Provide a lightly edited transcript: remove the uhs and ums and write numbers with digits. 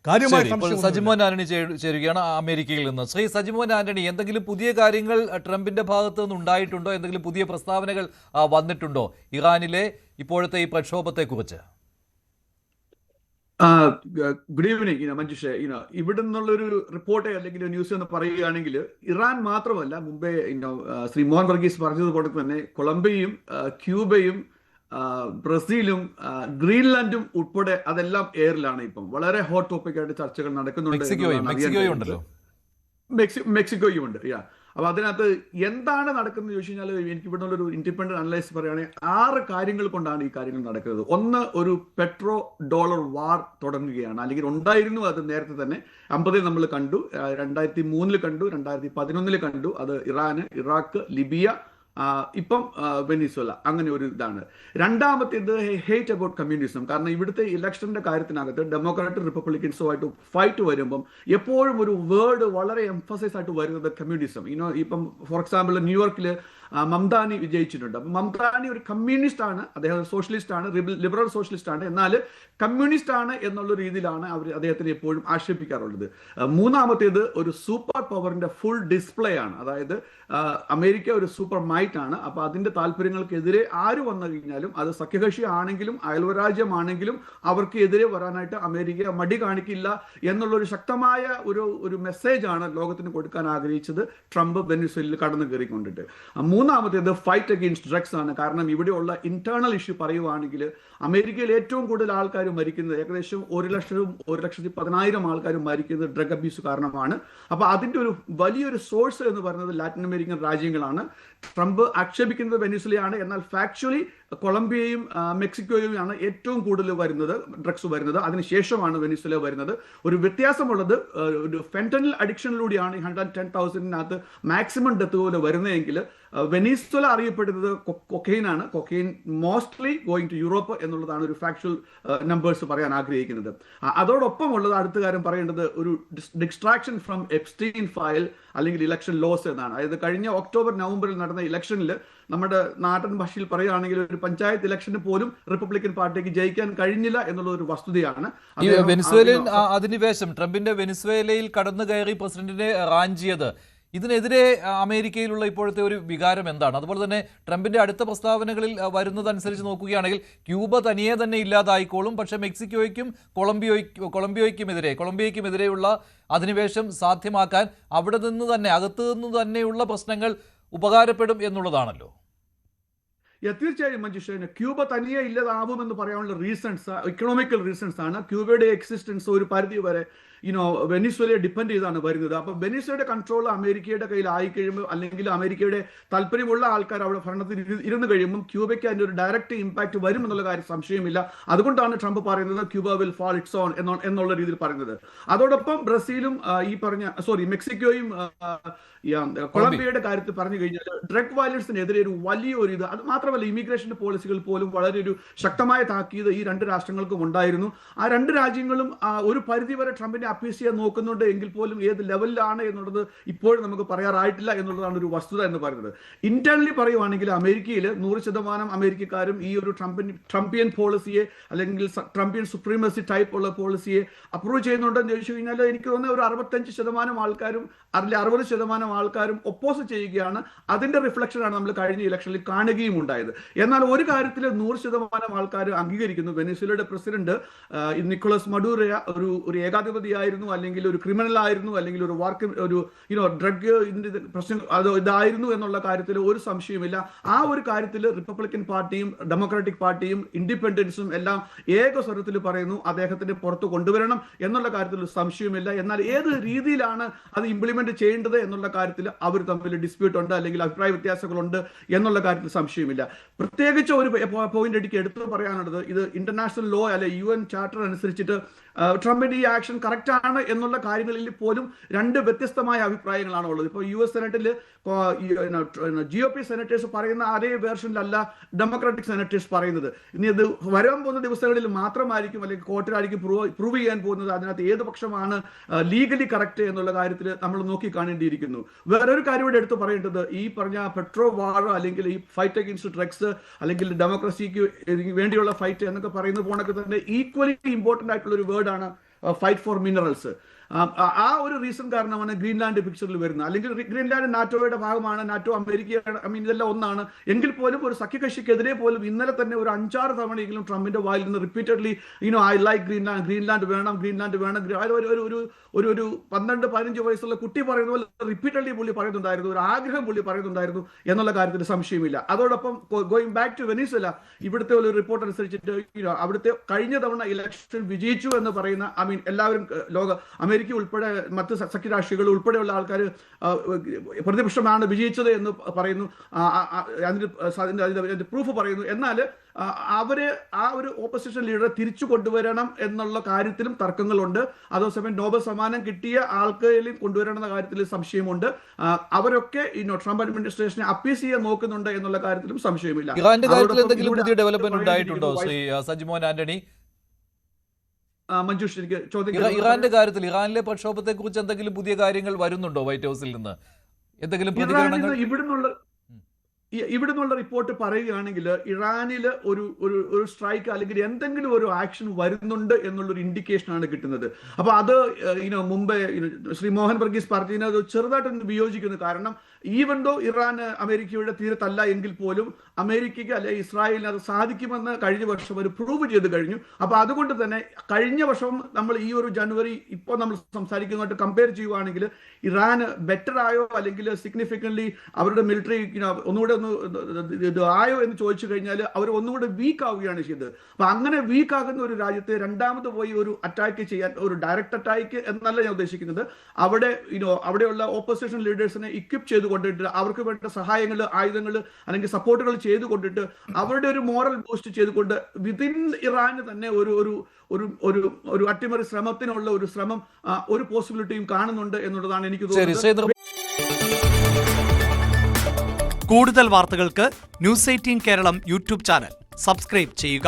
കാര്യമായ സജിമോൻ ആന്റണി ചേരുകയാണ് അമേരിക്കയിൽ നിന്ന്. ശ്രീ സജിമോൻ ആന്റണി, എന്തെങ്കിലും പുതിയ കാര്യങ്ങൾ ട്രംപിന്റെ ഭാഗത്തു നിന്ന് ഉണ്ടായിട്ടുണ്ടോ? എന്തെങ്കിലും പുതിയ പ്രസ്താവനകൾ വന്നിട്ടുണ്ടോ ഇറാനിലെ ഇപ്പോഴത്തെ ഈ പ്രക്ഷോഭത്തെക്കുറിച്ച്? Good evening Manjusha. ഇവിടെ നിന്നുള്ളൊരു റിപ്പോർട്ട് അല്ലെങ്കിൽ ന്യൂസ് എന്ന് പറയുകയാണെങ്കിൽ ഇറാൻ മാത്രമല്ല, മുമ്പേ ശ്രീ മോഹൻ വർഗീസ് പറഞ്ഞതുപോലെ തന്നെ കൊളംബിയയും ക്യൂബയും ബ്രസീലും ഗ്രീൻലാൻഡും ഉൾപ്പെടെ അതെല്ലാം എയറിലാണ്. ഇപ്പം വളരെ ഹോട്ട് ടോപ്പിക് ആയിട്ട് ചർച്ചകൾ നടക്കുന്നുണ്ട്. മെക്സിക്കോയും ഉണ്ട്. അപ്പൊ അതിനകത്ത് എന്താണ് നടക്കുന്നത് ചോദിച്ചു കഴിഞ്ഞാൽ എനിക്ക് ഇവിടെ നിന്നൊരു ഇൻഡിപെൻഡന്റ് അനലൈസ് പറയുകയാണെങ്കിൽ 6 കാര്യങ്ങൾ കൊണ്ടാണ് ഈ കാര്യങ്ങൾ നടക്കുന്നത്. ഒന്ന്, ഒരു പെട്രോ ഡോളർ വാർ തുടങ്ങുകയാണ്, അല്ലെങ്കിൽ ഉണ്ടായിരുന്നു. അത് നേരത്തെ തന്നെ 50-ൽ നമ്മൾ കണ്ടു, 2003-ൽ കണ്ടു, 2011-ൽ കണ്ടു. അത് ഇറാന്, ഇറാഖ്, ലിബിയ, ഇപ്പം വെനിസ്വേല, അങ്ങനെ ഒരു ഇതാണ്. രണ്ടാമത്തേത് ഹേറ്റ് അബൌട്ട് കമ്മ്യൂണിസം. കാരണം ഇവിടുത്തെ ഇലക്ഷന്റെ കാര്യത്തിനകത്ത് ഡെമോക്രാറ്റും റിപ്പബ്ലിക്കൻസുമായിട്ട് ഫൈറ്റ് വരുമ്പം എപ്പോഴും ഒരു വേർഡ് വളരെ എംഫസൈസ് ആയിട്ട് വരുന്നത് കമ്മ്യൂണിസം. ഇപ്പം ഫോർ എക്സാമ്പിൾ ന്യൂയോർക്കിൽ മംതാനി വിജയിച്ചിട്ടുണ്ട്. അപ്പം മംതാനി ഒരു കമ്മ്യൂണിസ്റ്റ് ആണ്, അദ്ദേഹം സോഷ്യലിസ്റ്റ് ആണ്, ലിബറൽ സോഷ്യലിസ്റ്റ് ആണ്, എന്നാൽ കമ്മ്യൂണിസ്റ്റ് ആണ് എന്നുള്ള രീതിയിലാണ് അവർ അദ്ദേഹത്തിന് എപ്പോഴും ആക്ഷേപിക്കാറുള്ളത്. മൂന്നാമത്തേത് ഒരു സൂപ്പർ പവറിന്റെ ഫുൾ ഡിസ്പ്ലേ ആണ്. അതായത് അമേരിക്ക ഒരു സൂപ്പർ മൈറ്റ് ആണ്. അപ്പൊ അതിന്റെ താല്പര്യങ്ങൾക്കെതിരെ ആര് വന്നു കഴിഞ്ഞാലും, അത് സഖ്യകക്ഷി ആണെങ്കിലും അയൽരാജ്യമാണെങ്കിലും, അവർക്ക് എതിരെ വരാനായിട്ട് അമേരിക്ക മടി കാണിക്കില്ല എന്നുള്ളൊരു ശക്തമായ ഒരു മെസ്സേജ് ആണ് ലോകത്തിന് കൊടുക്കാൻ ആഗ്രഹിച്ചത് ട്രംപ് വെനിസ്വേലയിൽ കടന്നു കയറിക്കൊണ്ടിട്ട്. മൂന്നാമത്തേത് ഫൈറ്റ് അഗെയിൻസ്റ്റ് ഡ്രഗ്സ് ആണ്. കാരണം ഇവിടെയുള്ള ഇന്റേണൽ ഇഷ്യൂ പറയുവാണെങ്കിൽ അമേരിക്കയിൽ ഏറ്റവും കൂടുതൽ ആൾക്കാർ മരിക്കുന്നത്, ഏകദേശം 1,10,000 ആൾക്കാർ മരിക്കുന്നത് ഡ്രഗ് അബ്യൂസ് കാരണമാണ്. അപ്പൊ അതിന്റെ ഒരു വലിയൊരു സോഴ്സ് എന്ന് പറയുന്നത് ലാറ്റിൻ അമേരിക്കൻ രാജ്യങ്ങളാണ്. ട്രംപ് ആക്ഷേപിക്കുന്നത് വെനിസ്വേലയാണ്, എന്നാൽ ഫാക്ച്വലി കൊളംബിയയും മെക്സിക്കോയുമാണ് ഏറ്റവും കൂടുതൽ വരുന്നത്, ഡ്രഗ്സ് വരുന്നത്. അതിനുശേഷമാണ് വെനിസ്വേല വരുന്നത്. ഒരു വ്യത്യാസമുള്ളത്, ഒരു ഫെന്റനിൽ അഡിക്ഷനിലൂടെയാണ് 110,000-നകത്ത് മാക്സിമം ഡെത്ത് പോലെ വരുന്നതെങ്കിൽ വെനിസ്വേല അറിയപ്പെടുന്നത് കൊക്കൈനാണ്. Cocaine mostly going to Europe എന്നുള്ളതാണ് ഒരു ഫാക്ച്വൽ നമ്പേഴ്സ് പറയാൻ ആഗ്രഹിക്കുന്നത്. അതോടൊപ്പം ഉള്ളത് അടുത്ത കാര്യം പറയേണ്ടത് ഒരു ഡിസ്ട്രാക്ഷൻ ഫ്രം എപ്സ്റ്റീൻ ഫയൽ അല്ലെങ്കിൽ ഇലക്ഷൻ ലോസ് എന്നാണ്. അതായത് കഴിഞ്ഞ ഒക്ടോബർ നവംബറിൽ നടന്ന ഇലക്ഷനിൽ നമ്മുടെ നാടൻ ഭാഷയിൽ പറയുകയാണെങ്കിൽ ഒരു പഞ്ചായത്ത് ഇലക്ഷന് പോലും റിപ്പബ്ലിക്കൻ പാർട്ടിക്ക് ജയിക്കാൻ കഴിഞ്ഞില്ല എന്നുള്ള ഒരു വസ്തുതയാണ്. വെനിസ്വേലൻ അധിനിവേശം, ട്രംപിന്റെ വെനിസ്വേലയിൽ കടന്നു കയറി പ്രസിഡന്റിനെ റാഞ്ചിയത്, ഇതിനെതിരെ അമേരിക്കയിലുള്ള ഇപ്പോഴത്തെ ഒരു വികാരം എന്താണ്? അതുപോലെ തന്നെ ട്രംപിന്റെ അടുത്ത പ്രസ്താവനകളിൽ വരുന്നതനുസരിച്ച് നോക്കുകയാണെങ്കിൽ ക്യൂബ തനിയെ തന്നെ ഇല്ലാതായിക്കോളും, പക്ഷേ മെക്സിക്കോയ്ക്കും കൊളംബിയയ്ക്കുമെതിരെയുള്ള അധിനിവേശം സാധ്യമാക്കാൻ അവിടെ നിന്ന് തന്നെ, അകത്തു നിന്ന് തന്നെയുള്ള പ്രശ്നങ്ങൾ ഉപകാരപ്പെടും എന്നുള്ളതാണല്ലോ. തീർച്ചയായും മഞ്ജുഷ, ക്യൂബ തനിയെ ഇല്ലാതാവുമെന്ന് പറയാനുള്ള റീസൺസ് ഇക്കണോമിക്കൽ റീസൺസ് ആണ്. ക്യൂബയുടെ എക്സിസ്റ്റൻസ് ഒരു പരിധി വരെ വെനിസ്വേലയെ ഡിപ്പെൻഡ് ചെയ്താണ് വരുന്നത്. അപ്പൊ വെനിസ്വേലയുടെ കൺട്രോൾ അമേരിക്കയുടെ കയ്യിൽ ആയി കഴിയുമ്പോൾ, അല്ലെങ്കിൽ അമേരിക്കയുടെ താല്പര്യമുള്ള ആൾക്കാർ അവിടെ ഭരണത്തിൽ ഇരുന്ന് കഴിയുമ്പോൾ ക്യൂബയ്ക്ക് അതിന്റെ ഒരു ഡയറക്റ്റ് ഇമ്പാക്ട് വരും എന്നുള്ള കാര്യം സംശയമില്ല. അതുകൊണ്ടാണ് ട്രംപ് പറയുന്നത് Cuba will fall it's on എന്നുള്ള രീതിയിൽ പറയുന്നത്. അതോടൊപ്പം ബ്രസീലും മെക്സിക്കോയും കൊളംബിയയുടെ കാര്യത്തിൽ പറഞ്ഞു കഴിഞ്ഞാൽ ഡ്രഗ് വയലൻസിനെതിരെ ഒരു വലിയൊരു ഇത്, അത് മാത്രമല്ല ഇമിഗ്രേഷൻ പോളിസികൾ പോലും വളരെ ഒരു ശക്തമായ താക്കീത് ഈ 2 രാഷ്ട്രങ്ങൾക്കും ഉണ്ടായിരുന്നു. ആ 2 രാജ്യങ്ങളും ഒരു പരിധിവരെ ട്രംപിനെ അപ്പീസ് ചെയ്യാൻ നോക്കുന്നുണ്ട് എങ്കിൽ പോലും ഏത് ലെവലിലാണ് എന്നുള്ളത് ഇപ്പോഴും നമുക്ക് പറയാറായിട്ടില്ല എന്നുള്ളതാണ് ഒരു വസ്തുത എന്ന് പറയുന്നത്. ഇന്റേണലി പറയുവാണെങ്കിൽ അമേരിക്കയിൽ 100% അമേരിക്കക്കാരും ഈ ഒരു ട്രംപിയൻ പോളിസിയെ അല്ലെങ്കിൽ ട്രംപിയൻ സുപ്രീമസി ടൈപ്പ് ഉള്ള പോളിസിയെ അപ്രൂവ് ചെയ്യുന്നുണ്ടെന്ന് ചോദിച്ചു കഴിഞ്ഞാൽ എനിക്ക് തോന്നുന്നത് ഒരു 65% ആൾക്കാരും അല്ലെങ്കിൽ 60% ആൾക്കാരും ഒപ്പോസ് ചെയ്യുകയാണ്. അതിന്റെ റിഫ്ലക്ഷനാണ് നമ്മൾ കഴിഞ്ഞ ഇലക്ഷനിൽ കാണുകയും ഉണ്ടായത്. എന്നാൽ ഒരു കാര്യത്തിൽ 100% ആൾക്കാർ അംഗീകരിക്കുന്നു. വെനിസ്വേലയുടെ പ്രസിഡന്റ് നിക്കോളസ് മഡൂറോ ഒരു ഏകാധിപതിയായിരുന്നു, അല്ലെങ്കിൽ ഒരു ക്രിമിനൽ ആയിരുന്നു, അല്ലെങ്കിൽ ഒരു ഡ്രഗ് പ്രശ്നം ഇതായിരുന്നു എന്നുള്ള കാര്യത്തിൽ ഒരു സംശയമില്ല. ആ ഒരു കാര്യത്തിൽ റിപ്പബ്ലിക്കൻ പാർട്ടിയും ഡെമോക്രാറ്റിക് പാർട്ടിയും ഇൻഡിപെൻഡൻസും എല്ലാം ഏക സ്വരത്തിൽ പറയുന്നു അദ്ദേഹത്തിന്റെ പുറത്ത് കൊണ്ടുവരണം എന്നുള്ള കാര്യത്തിൽ ഒരു സംശയമില്ല. എന്നാൽ ഏത് രീതിയിലാണ് അത് ഇംപ്ലിമെന്റ് ചെയ്യേണ്ടത് എന്നുള്ള കാര്യത്തിൽ അവർ തമ്മിൽ ഡിസ്പ്യൂട്ട് ഉണ്ട്, അല്ലെങ്കിൽ അഭിപ്രായ വ്യത്യാസങ്ങളുണ്ട് എന്നുള്ള കാര്യത്തിൽ സംശയമില്ല. പ്രത്യേകിച്ച് ഒരു പോയിന്റ് എനിക്ക് എടുത്തു പറയാനുള്ളത്, ഇത് ഇന്റർനാഷണൽ ലോ അല്ലെ UN ചാർട്ടർ അനുസരിച്ചിട്ട് ട്രംപിന്റെ ഈ ആക്ഷൻ കറക്റ്റ് ആണ് എന്നുള്ള കാര്യങ്ങളിൽ പോലും 2 വ്യത്യസ്തമായ അഭിപ്രായങ്ങളാണ് ഉള്ളത്. ഇപ്പോൾ US സെനറ്റിൽ GOP സെനറ്റേഴ്സ് പറയുന്ന അതേ വേർഷനിലല്ല ഡെമോക്രാറ്റിക് സെനറ്റേഴ്സ് പറയുന്നത്. ഇനി ഇത് വരാൻ പോകുന്ന ദിവസങ്ങളിൽ മാത്രമായിരിക്കും, അല്ലെങ്കിൽ കോർട്ടിലായിരിക്കും പ്രൂവ് ചെയ്യാൻ പോകുന്നത് അതിനകത്ത് ഏത് പക്ഷമാണ് ലീഗലി കറക്റ്റ് എന്നുള്ള കാര്യത്തിൽ നമ്മൾ നോക്കി കാണേണ്ടിയിരിക്കുന്നു. വേറൊരു കാര്യം ഇവിടെ എടുത്ത് പറയേണ്ടത്, ഈ പറഞ്ഞ പെട്രോ വാർ അല്ലെങ്കിൽ ഈ ഫൈറ്റ് അഗെയിൻസ്റ്റ് ഡ്രഗ്സ് അല്ലെങ്കിൽ ഡെമോക്രസിക്ക് വേണ്ടിയുള്ള ഫൈറ്റ് എന്നൊക്കെ പറയുന്ന പോണൊക്കെ തന്നെ ഈക്വലി ഇമ്പോർട്ടന്റ് ആയിട്ടുള്ള ഒരു വേർഡാണ് ഫൈറ്റ് ഫോർ മിനറൽസ്. ആ ഒരു റീസൺ കാരണമാണ് ഗ്രീൻലാൻഡ് പിക്ചറിൽ വരുന്നത്. അല്ലെങ്കിൽ ഗ്രീൻലാൻഡ് നാറ്റോയുടെ ഭാഗമാണ്, നാറ്റോ അമേരിക്കയുടെ, ഇതെല്ലാം ഒന്നാണ്. എങ്കിൽ പോലും ഒരു സഖ്യകക്ഷിക്കെതിരെ പോലും ഇന്നലെ തന്നെ ഒരു 5-6 തവണയെങ്കിലും ട്രംപിന്റെ വായിൽ നിന്ന് റിപ്പീറ്റഡ്ലി ഐ ലൈക്ക് ഗ്രീൻലാൻഡ് വേണം. ഒരു 12-15 വയസ്സുള്ള കുട്ടി പറയുന്ന പോലെ റിപ്പീറ്റഡ്ലി പുള്ളി പറയുന്നുണ്ടായിരുന്നു, ഒരു ആഗ്രഹം പുള്ളി പറയുന്നുണ്ടായിരുന്നു എന്നുള്ള കാര്യത്തിൽ സംശയമില്ല. അതോടൊപ്പം ഗോയിങ് ബാക്ക് ടു വെനിസ്വേല, ഇവിടുത്തെ ഒരു റിപ്പോർട്ട് അനുസരിച്ചിട്ട് അവിടുത്തെ കഴിഞ്ഞ തവണ ഇലക്ഷൻ വിജയിച്ചു എന്ന് പറയുന്ന എല്ലാവരും അമേരിക്ക ഉൾപ്പെടെ മറ്റ് സഖ്യരാഷ്ട്രീയങ്ങൾ ഉൾപ്പെടെയുള്ള ആൾക്കാർ പ്രതിപക്ഷമാണ് വിജയിച്ചത് എന്ന് പറയുന്നു, അതിന്റെ പ്രൂഫ് പറയുന്നു. എന്നാൽ അവര് ആ ഒരു ഓപ്പോസിഷൻ ലീഡറെ തിരിച്ചു കൊണ്ടുവരണം എന്നുള്ള കാര്യത്തിലും തർക്കങ്ങളുണ്ട്. അതേസമയം നോബൽ സമ്മാനം കിട്ടിയ ആൾക്കാരിലും കൊണ്ടുവരണം എന്ന കാര്യത്തിൽ സംശയമുണ്ട്. അവരൊക്കെ ട്രംപ് അഡ്മിനിസ്ട്രേഷനെ അപ്പീസ് ചെയ്യാൻ നോക്കുന്നുണ്ട് എന്നുള്ള കാര്യത്തിലും സംശയമില്ല. ഇറാന്റെ കാര്യത്തിൽ എന്തെങ്കിലും പുതിയ ഡെവലപ്മെന്റ് ഉണ്ടായിട്ടുണ്ടോ ശ്രീ സജിമോൻ ആന്റണി? മഞ്ജുഷ്, എനിക്ക് ചോദിക്കാം, ഇറാന്റെ കാര്യത്തിൽ ഇറാനിലെ പ്രക്ഷോഭത്തെ കുറിച്ച് എന്തെങ്കിലും പുതിയ കാര്യങ്ങൾ വരുന്നുണ്ടോ വൈറ്റ് ഹൗസിൽ നിന്ന്? എന്തെങ്കിലും പ്രതികരണങ്ങൾ? ഇവിടുന്നുള്ള റിപ്പോർട്ട് പറയുകയാണെങ്കിൽ ഇറാനിൽ ഒരു സ്ട്രൈക്ക് അല്ലെങ്കിൽ എന്തെങ്കിലും ഒരു ആക്ഷൻ വരുന്നുണ്ട് എന്നുള്ളൊരു ഇൻഡിക്കേഷൻ ആണ് കിട്ടുന്നത്. അപ്പൊ അത് മുമ്പേ ശ്രീ മോഹൻ വർഗീസ് പറഞ്ഞതിന് ചെറുതായിട്ടൊന്ന് വിയോജിക്കുന്നു. കാരണം ഈവൻ ദോ ഇറാൻ അമേരിക്കയുടെ തീരത്തല്ല എങ്കിൽ പോലും അമേരിക്കയ്ക്ക് അല്ലെ ഇസ്രായേലിന് അത് സാധിക്കുമെന്ന് കഴിഞ്ഞ വർഷം ഒരു പ്രൂവ് ചെയ്ത് കഴിഞ്ഞു. അപ്പൊ അതുകൊണ്ട് തന്നെ കഴിഞ്ഞ വർഷം നമ്മൾ ഈ ഒരു ജനുവരി ഇപ്പോൾ നമ്മൾ സംസാരിക്കുന്നതായിട്ട് കമ്പയർ ചെയ്യുവാണെങ്കിൽ ഇറാൻ ബെറ്റർ ആയോ അല്ലെങ്കിൽ സിഗ്നിഫിക്കൻ്റ്ലി അവരുടെ മിലിറ്ററി ഒന്നുകൂടെ ആയോ എന്ന് ചോദിച്ചു കഴിഞ്ഞാൽ അവർ ഒന്നുകൂടെ വീക്ക് ആവുകയാണ് ചെയ്തത്. അപ്പൊ അങ്ങനെ വീക്ക് ആകുന്ന ഒരു രാജ്യത്തെ രണ്ടാമത് പോയി ഒരു അറ്റാക്ക് ചെയ്യാൻ, ഒരു ഡയറക്റ്റ് അറ്റാക്ക് എന്നല്ല ഞാൻ ഉദ്ദേശിക്കുന്നത്, അവിടെയുള്ള ഓപ്പോസിഷൻ ലീഡേഴ്സിനെ ഇക്വിപ്പ് ചെയ്ത് കൊണ്ടിട്ട് അവർക്ക് വേണ്ട സഹായങ്ങൾ, ആയുധങ്ങൾ അല്ലെങ്കിൽ സപ്പോർട്ടുകൾ ചെയ്ത് കൊണ്ടിട്ട് അവരുടെ ഒരു മോറൽ ബൂസ്റ്റ് ചെയ്തുകൊണ്ട് വിതിൻ ഇറാന് തന്നെ ഒരു അട്ടിമറി ശ്രമത്തിനുള്ള ഒരു ശ്രമം ഒരു പോസിബിലിറ്റിയും കാണുന്നുണ്ട് എന്നുള്ളതാണ് എനിക്ക് തോന്നുന്നത്. കൂടുതൽ വാർത്തകൾക്ക് news 18 Keralam YouTube channel subscribe ചെയ്യുക.